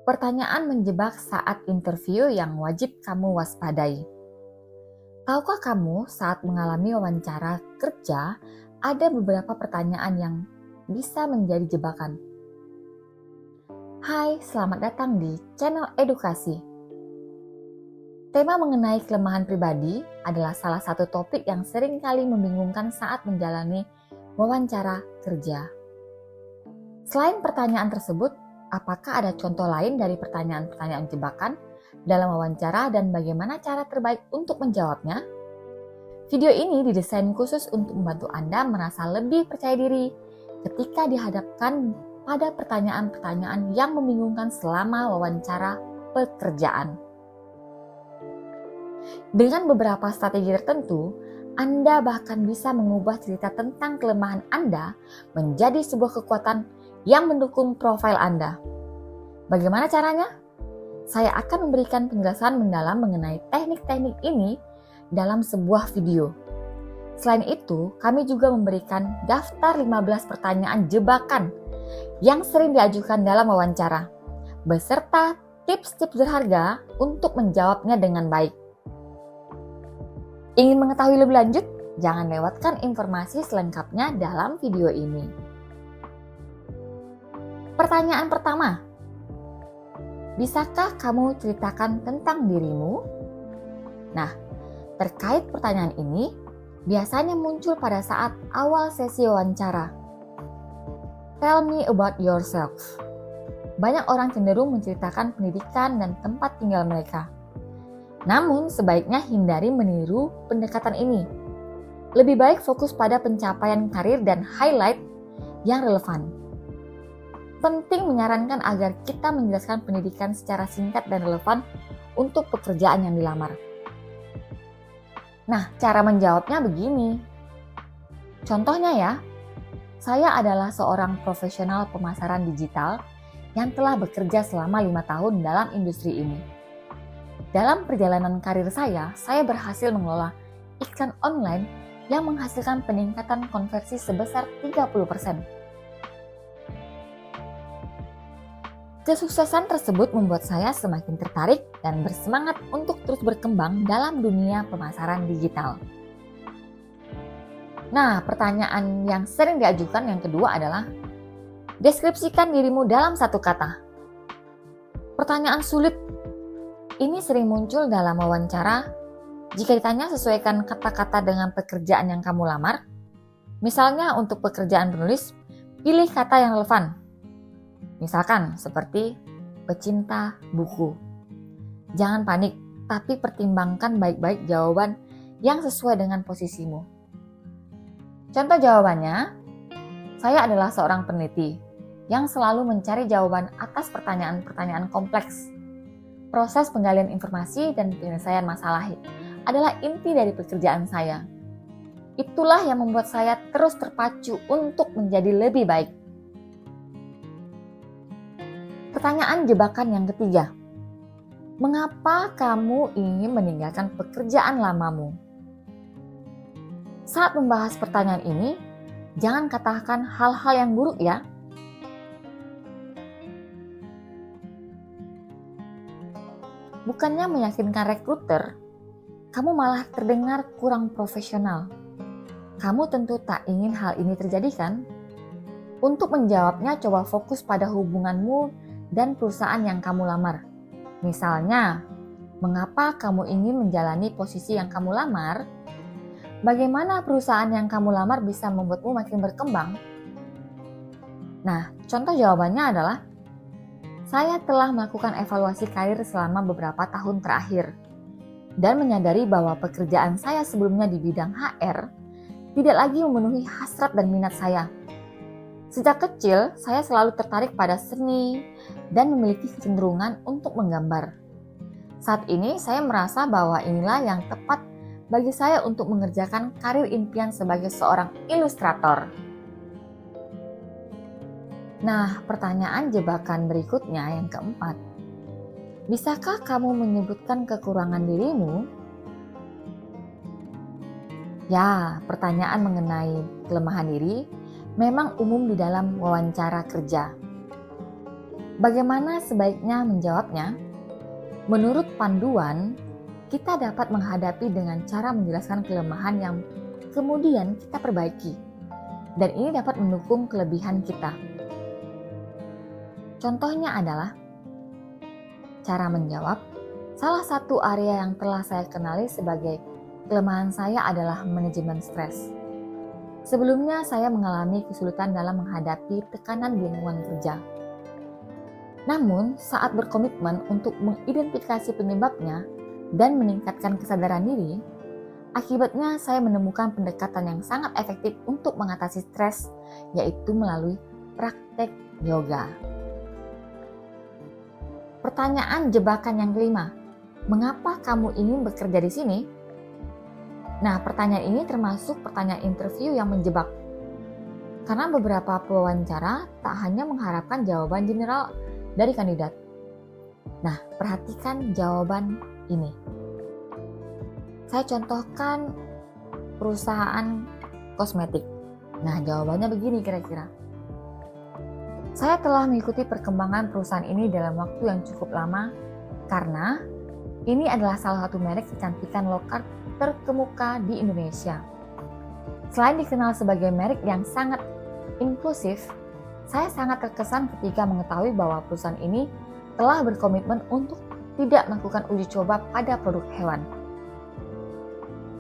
Pertanyaan menjebak saat interview yang wajib kamu waspadai. Tahukah kamu saat mengalami wawancara kerja, ada beberapa pertanyaan yang bisa menjadi jebakan. Hai, selamat datang di channel edukasi. Tema mengenai kelemahan pribadi adalah salah satu topik yang sering kali membingungkan saat menjalani wawancara kerja. Selain pertanyaan tersebut, apakah ada contoh lain dari pertanyaan-pertanyaan jebakan dalam wawancara dan bagaimana cara terbaik untuk menjawabnya? Video ini didesain khusus untuk membantu Anda merasa lebih percaya diri ketika dihadapkan pada pertanyaan-pertanyaan yang membingungkan selama wawancara pekerjaan. Dengan beberapa strategi tertentu, Anda bahkan bisa mengubah cerita tentang kelemahan Anda menjadi sebuah kekuatan yang mendukung profil Anda. Bagaimana caranya? Saya akan memberikan penjelasan mendalam mengenai teknik-teknik ini dalam sebuah video. Selain itu, kami juga memberikan daftar 15 pertanyaan jebakan yang sering diajukan dalam wawancara, beserta tips-tips berharga untuk menjawabnya dengan baik. Ingin mengetahui lebih lanjut? Jangan lewatkan informasi selengkapnya dalam video ini. Pertanyaan pertama, bisakah kamu ceritakan tentang dirimu? Nah, terkait pertanyaan ini, biasanya muncul pada saat awal sesi wawancara. Tell me about yourself. Banyak orang cenderung menceritakan pendidikan dan tempat tinggal mereka. Namun, sebaiknya hindari meniru pendekatan ini. Lebih baik fokus pada pencapaian karir dan highlight yang relevan. Penting menyarankan agar kita menjelaskan pendidikan secara singkat dan relevan untuk pekerjaan yang dilamar. Nah, cara menjawabnya begini. Contohnya ya, saya adalah seorang profesional pemasaran digital yang telah bekerja selama 5 tahun dalam industri ini. Dalam perjalanan karir saya berhasil mengelola iklan online yang menghasilkan peningkatan konversi sebesar 30%. Kesuksesan tersebut membuat saya semakin tertarik dan bersemangat untuk terus berkembang dalam dunia pemasaran digital. Nah, pertanyaan yang sering diajukan yang kedua adalah, deskripsikan dirimu dalam satu kata. Pertanyaan sulit ini sering muncul dalam wawancara. Jika ditanya, sesuaikan kata-kata dengan pekerjaan yang kamu lamar. Misalnya untuk pekerjaan penulis, pilih kata yang relevan. Misalkan seperti pecinta buku. Jangan panik, tapi pertimbangkan baik-baik jawaban yang sesuai dengan posisimu. Contoh jawabannya, saya adalah seorang peneliti yang selalu mencari jawaban atas pertanyaan-pertanyaan kompleks. Proses penggalian informasi dan penyelesaian masalah adalah inti dari pekerjaan saya. Itulah yang membuat saya terus terpacu untuk menjadi lebih baik. Pertanyaan jebakan yang ketiga, mengapa kamu ingin meninggalkan pekerjaan lamamu? Saat membahas pertanyaan ini, jangan katakan hal-hal yang buruk ya. Bukannya meyakinkan rekruter, kamu malah terdengar kurang profesional. Kamu tentu tak ingin hal ini terjadi kan? Untuk menjawabnya, coba fokus pada hubunganmu dan perusahaan yang kamu lamar. Misalnya, mengapa kamu ingin menjalani posisi yang kamu lamar? Bagaimana perusahaan yang kamu lamar bisa membuatmu makin berkembang? Nah, contoh jawabannya adalah, saya telah melakukan evaluasi karir selama beberapa tahun terakhir dan menyadari bahwa pekerjaan saya sebelumnya di bidang HR tidak lagi memenuhi hasrat dan minat saya. Sejak kecil, saya selalu tertarik pada seni dan memiliki kecenderungan untuk menggambar. Saat ini, saya merasa bahwa inilah yang tepat bagi saya untuk mengerjakan karir impian sebagai seorang ilustrator. Nah, pertanyaan jebakan berikutnya yang keempat. Bisakah kamu menyebutkan kekurangan dirimu? Ya, pertanyaan mengenai kelemahan diri memang umum di dalam wawancara kerja. Bagaimana sebaiknya menjawabnya? Menurut panduan, kita dapat menghadapi dengan cara menjelaskan kelemahan yang kemudian kita perbaiki. Dan ini dapat mendukung kelebihan kita. Contohnya adalah cara menjawab. Salah satu area yang telah saya kenali sebagai kelemahan saya adalah manajemen stres. Sebelumnya saya mengalami kesulitan dalam menghadapi tekanan di lingkungan kerja. Namun, saat berkomitmen untuk mengidentifikasi penyebabnya dan meningkatkan kesadaran diri, akibatnya saya menemukan pendekatan yang sangat efektif untuk mengatasi stres, yaitu melalui praktek yoga. Pertanyaan jebakan yang kelima, mengapa kamu ingin bekerja di sini? Nah, pertanyaan ini termasuk pertanyaan interview yang menjebak. Karena beberapa pewawancara tak hanya mengharapkan jawaban general dari kandidat. Nah, perhatikan jawaban ini. Saya contohkan perusahaan kosmetik. Nah, jawabannya begini kira-kira. Saya telah mengikuti perkembangan perusahaan ini dalam waktu yang cukup lama karena ini adalah salah satu merek kecantikan lokal terkemuka di Indonesia. Selain dikenal sebagai merek yang sangat inklusif, saya sangat terkesan ketika mengetahui bahwa perusahaan ini telah berkomitmen untuk tidak melakukan uji coba pada produk hewan.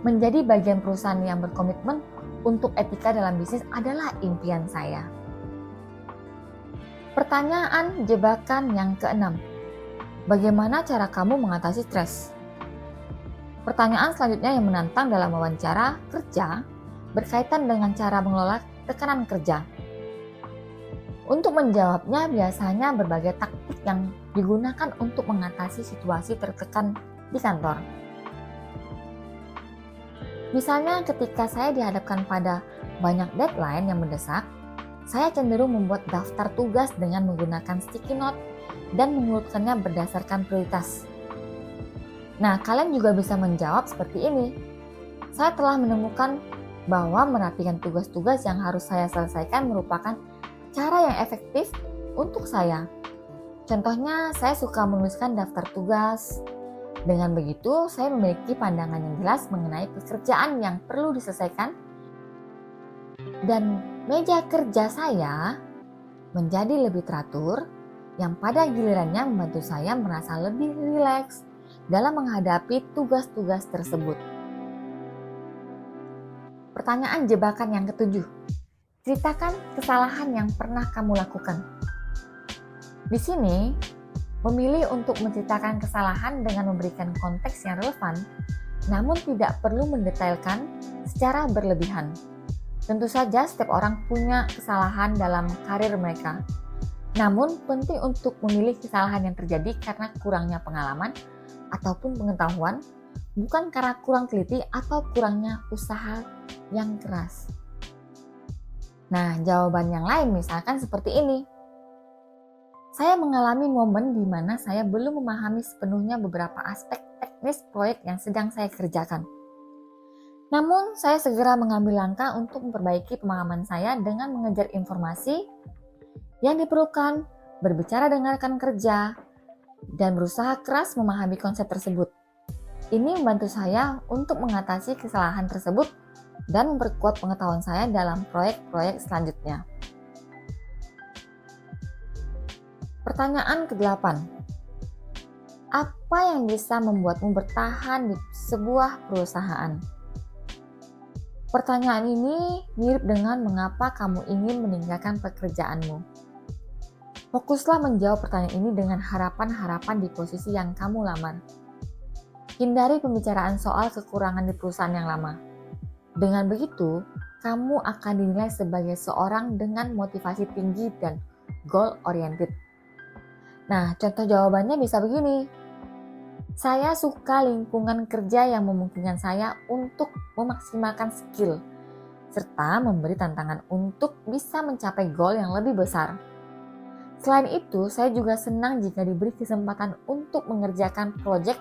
Menjadi bagian perusahaan yang berkomitmen untuk etika dalam bisnis adalah impian saya. Pertanyaan jebakan yang keenam, bagaimana cara kamu mengatasi stres? Pertanyaan selanjutnya yang menantang dalam wawancara kerja berkaitan dengan cara mengelola tekanan kerja. Untuk menjawabnya biasanya berbagai taktik yang digunakan untuk mengatasi situasi tertekan di kantor. Misalnya ketika saya dihadapkan pada banyak deadline yang mendesak, saya cenderung membuat daftar tugas dengan menggunakan sticky note dan mengurutkannya berdasarkan prioritas. Nah, kalian juga bisa menjawab seperti ini. Saya telah menemukan bahwa merapikan tugas-tugas yang harus saya selesaikan merupakan cara yang efektif untuk saya. Contohnya, saya suka menuliskan daftar tugas. Dengan begitu, saya memiliki pandangan yang jelas mengenai pekerjaan yang perlu diselesaikan dan meja kerja saya menjadi lebih teratur yang pada gilirannya membantu saya merasa lebih rileks dalam menghadapi tugas-tugas tersebut. Pertanyaan jebakan yang ketujuh. Ceritakan kesalahan yang pernah kamu lakukan. Di sini, memilih untuk menceritakan kesalahan dengan memberikan konteks yang relevan, namun tidak perlu mendetailkan secara berlebihan. Tentu saja setiap orang punya kesalahan dalam karir mereka. Namun penting untuk memilih kesalahan yang terjadi karena kurangnya pengalaman ataupun pengetahuan, bukan karena kurang teliti atau kurangnya usaha yang keras. Nah, jawaban yang lain misalkan seperti ini. Saya mengalami momen di mana saya belum memahami sepenuhnya beberapa aspek teknis proyek yang sedang saya kerjakan. Namun, saya segera mengambil langkah untuk memperbaiki pemahaman saya dengan mengejar informasi yang diperlukan, berbicara dengan rekan kerja, dan berusaha keras memahami konsep tersebut. Ini membantu saya untuk mengatasi kesalahan tersebut dan memperkuat pengetahuan saya dalam proyek-proyek selanjutnya. Pertanyaan ke-8. Apa yang bisa membuatmu bertahan di sebuah perusahaan? Pertanyaan ini mirip dengan mengapa kamu ingin meninggalkan pekerjaanmu. Fokuslah menjawab pertanyaan ini dengan harapan-harapan di posisi yang kamu lamar. Hindari pembicaraan soal kekurangan di perusahaan yang lama. Dengan begitu, kamu akan dinilai sebagai seorang dengan motivasi tinggi dan goal-oriented. Nah, contoh jawabannya bisa begini. Saya suka lingkungan kerja yang memungkinkan saya untuk memaksimalkan skill, serta memberi tantangan untuk bisa mencapai goal yang lebih besar. Selain itu, saya juga senang jika diberi kesempatan untuk mengerjakan proyek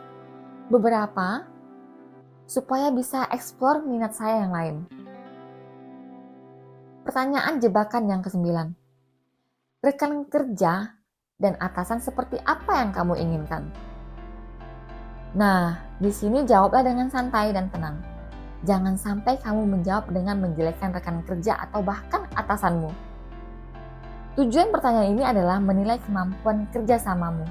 beberapa supaya bisa eksplor minat saya yang lain. Pertanyaan jebakan yang ke-9. Rekan kerja dan atasan seperti apa yang kamu inginkan? Nah, di sini jawablah dengan santai dan tenang. Jangan sampai kamu menjawab dengan menjelekkan rekan kerja atau bahkan atasanmu. Tujuan pertanyaan ini adalah menilai kemampuan kerjasamamu.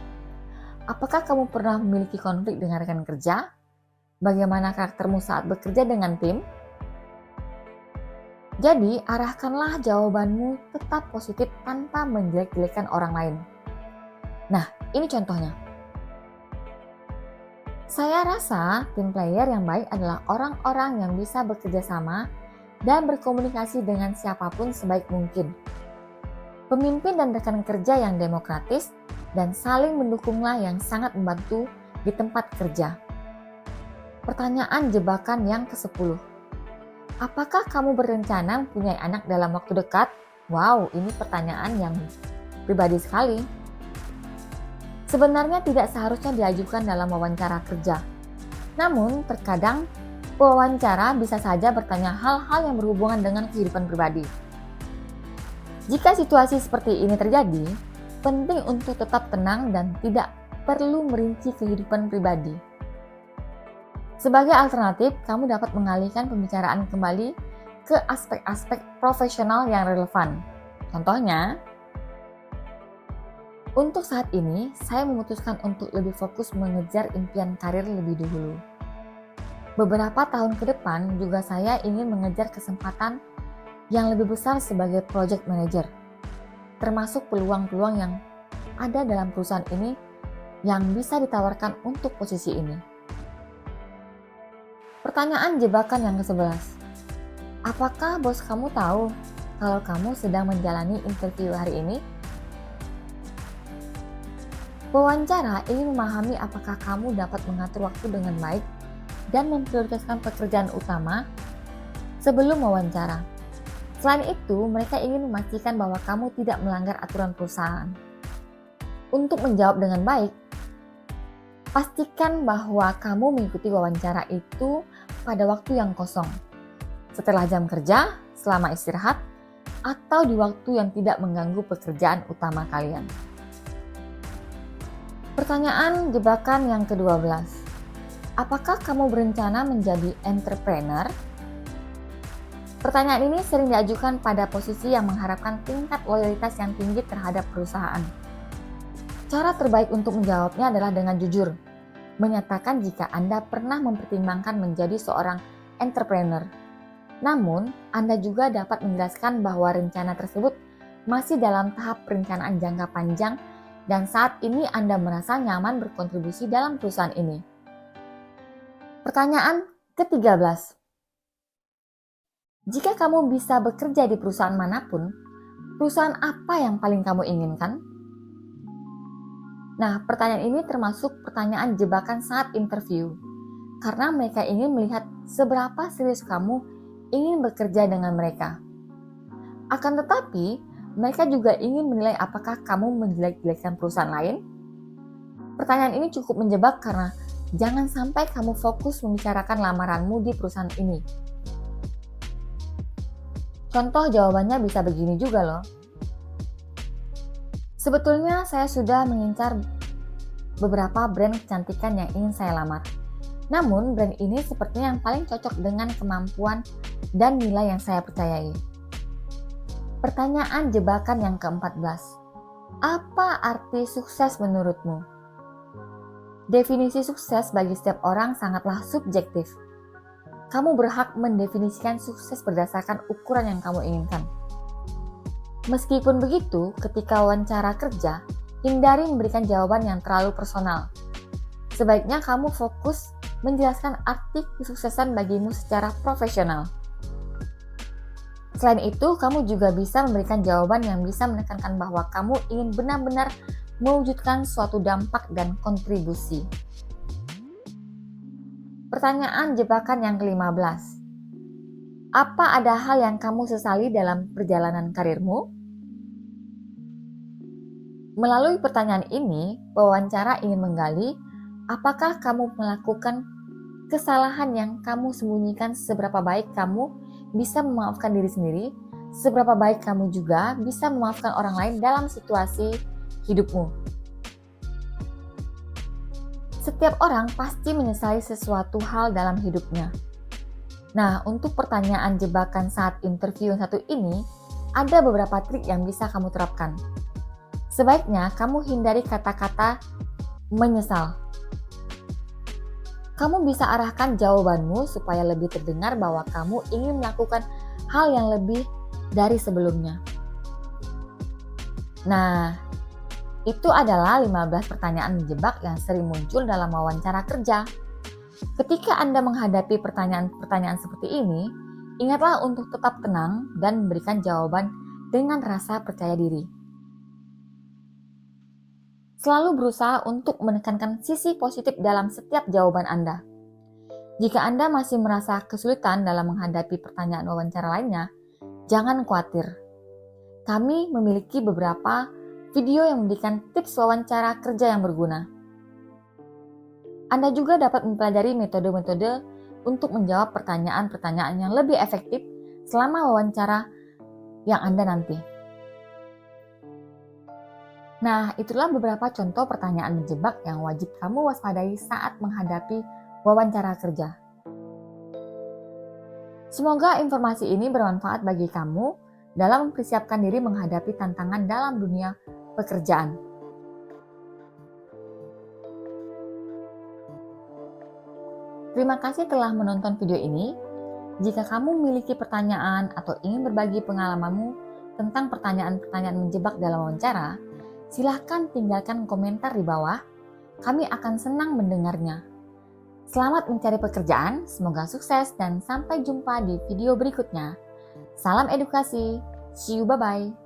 Apakah kamu pernah memiliki konflik dengan rekan kerja? Bagaimana karaktermu saat bekerja dengan tim? Jadi, arahkanlah jawabanmu tetap positif tanpa menjelek-jelekan orang lain. Nah, ini contohnya. Saya rasa tim player yang baik adalah orang-orang yang bisa bekerja sama dan berkomunikasi dengan siapapun sebaik mungkin. Pemimpin dan rekan kerja yang demokratis dan saling mendukunglah yang sangat membantu di tempat kerja. Pertanyaan jebakan yang ke-10. Apakah kamu berencana mempunyai anak dalam waktu dekat? Wow, ini pertanyaan yang pribadi sekali. Sebenarnya tidak seharusnya diajukan dalam wawancara kerja. Namun, terkadang pewawancara bisa saja bertanya hal-hal yang berhubungan dengan kehidupan pribadi. Jika situasi seperti ini terjadi, penting untuk tetap tenang dan tidak perlu merinci kehidupan pribadi. Sebagai alternatif, kamu dapat mengalihkan pembicaraan kembali ke aspek-aspek profesional yang relevan. Contohnya, untuk saat ini, saya memutuskan untuk lebih fokus mengejar impian karir lebih dahulu. Beberapa tahun ke depan juga saya ingin mengejar kesempatan yang lebih besar sebagai project manager, termasuk peluang-peluang yang ada dalam perusahaan ini yang bisa ditawarkan untuk posisi ini. Pertanyaan jebakan yang ke-11. Apakah bos kamu tahu kalau kamu sedang menjalani interview hari ini? Pewawancara ingin memahami apakah kamu dapat mengatur waktu dengan baik dan memprioritaskan pekerjaan utama sebelum wawancara. Selain itu, mereka ingin memastikan bahwa kamu tidak melanggar aturan perusahaan. Untuk menjawab dengan baik, pastikan bahwa kamu mengikuti wawancara itu pada waktu yang kosong, setelah jam kerja, selama istirahat, atau di waktu yang tidak mengganggu pekerjaan utama kalian. Pertanyaan jebakan yang ke-12. Apakah kamu berencana menjadi entrepreneur? Pertanyaan ini sering diajukan pada posisi yang mengharapkan tingkat loyalitas yang tinggi terhadap perusahaan. Cara terbaik untuk menjawabnya adalah dengan jujur, menyatakan jika Anda pernah mempertimbangkan menjadi seorang entrepreneur. Namun, Anda juga dapat menjelaskan bahwa rencana tersebut masih dalam tahap perencanaan jangka panjang dan saat ini Anda merasa nyaman berkontribusi dalam perusahaan ini. Pertanyaan ke-13. Jika kamu bisa bekerja di perusahaan manapun, perusahaan apa yang paling kamu inginkan? Nah, pertanyaan ini termasuk pertanyaan jebakan saat interview, karena mereka ingin melihat seberapa serius kamu ingin bekerja dengan mereka. Akan tetapi, mereka juga ingin menilai apakah kamu menjelek-jelekan perusahaan lain. Pertanyaan ini cukup menjebak karena jangan sampai kamu fokus membicarakan lamaranmu di perusahaan ini. Contoh jawabannya bisa begini juga loh. Sebetulnya saya sudah mengincar beberapa brand kecantikan yang ingin saya lamar. Namun brand ini sepertinya yang paling cocok dengan kemampuan dan nilai yang saya percayai. Pertanyaan jebakan yang ke-14. Apa arti sukses menurutmu? Definisi sukses bagi setiap orang sangatlah subjektif. Kamu berhak mendefinisikan sukses berdasarkan ukuran yang kamu inginkan. Meskipun begitu, ketika wawancara kerja, hindari memberikan jawaban yang terlalu personal. Sebaiknya kamu fokus menjelaskan arti kesuksesan bagimu secara profesional. Selain itu, kamu juga bisa memberikan jawaban yang bisa menekankan bahwa kamu ingin benar-benar mewujudkan suatu dampak dan kontribusi. Pertanyaan jebakan yang ke-15. Apa ada hal yang kamu sesali dalam perjalanan karirmu? Melalui pertanyaan ini, pewawancara ingin menggali apakah kamu melakukan kesalahan yang kamu sembunyikan, seberapa baik kamu bisa memaafkan diri sendiri, seberapa baik kamu juga bisa memaafkan orang lain dalam situasi hidupmu. Setiap orang pasti menyesali sesuatu hal dalam hidupnya. Nah, untuk pertanyaan jebakan saat interview yang satu ini, ada beberapa trik yang bisa kamu terapkan. Sebaiknya kamu hindari kata-kata menyesal. Kamu bisa arahkan jawabanmu supaya lebih terdengar bahwa kamu ingin melakukan hal yang lebih dari sebelumnya. Nah, itu adalah 15 pertanyaan menjebak yang sering muncul dalam wawancara kerja. Ketika Anda menghadapi pertanyaan-pertanyaan seperti ini, ingatlah untuk tetap tenang dan memberikan jawaban dengan rasa percaya diri. Selalu berusaha untuk menekankan sisi positif dalam setiap jawaban Anda. Jika Anda masih merasa kesulitan dalam menghadapi pertanyaan wawancara lainnya, jangan khawatir. Kami memiliki beberapa video yang memberikan tips wawancara kerja yang berguna. Anda juga dapat mempelajari metode-metode untuk menjawab pertanyaan-pertanyaan yang lebih efektif selama wawancara yang Anda nanti. Nah, itulah beberapa contoh pertanyaan menjebak yang wajib kamu waspadai saat menghadapi wawancara kerja. Semoga informasi ini bermanfaat bagi kamu dalam mempersiapkan diri menghadapi tantangan dalam dunia pekerjaan. Terima kasih telah menonton video ini. Jika kamu memiliki pertanyaan atau ingin berbagi pengalamanmu tentang pertanyaan-pertanyaan menjebak dalam wawancara, silahkan tinggalkan komentar di bawah, kami akan senang mendengarnya. Selamat mencari pekerjaan, semoga sukses dan sampai jumpa di video berikutnya. Salam edukasi, see you, bye-bye.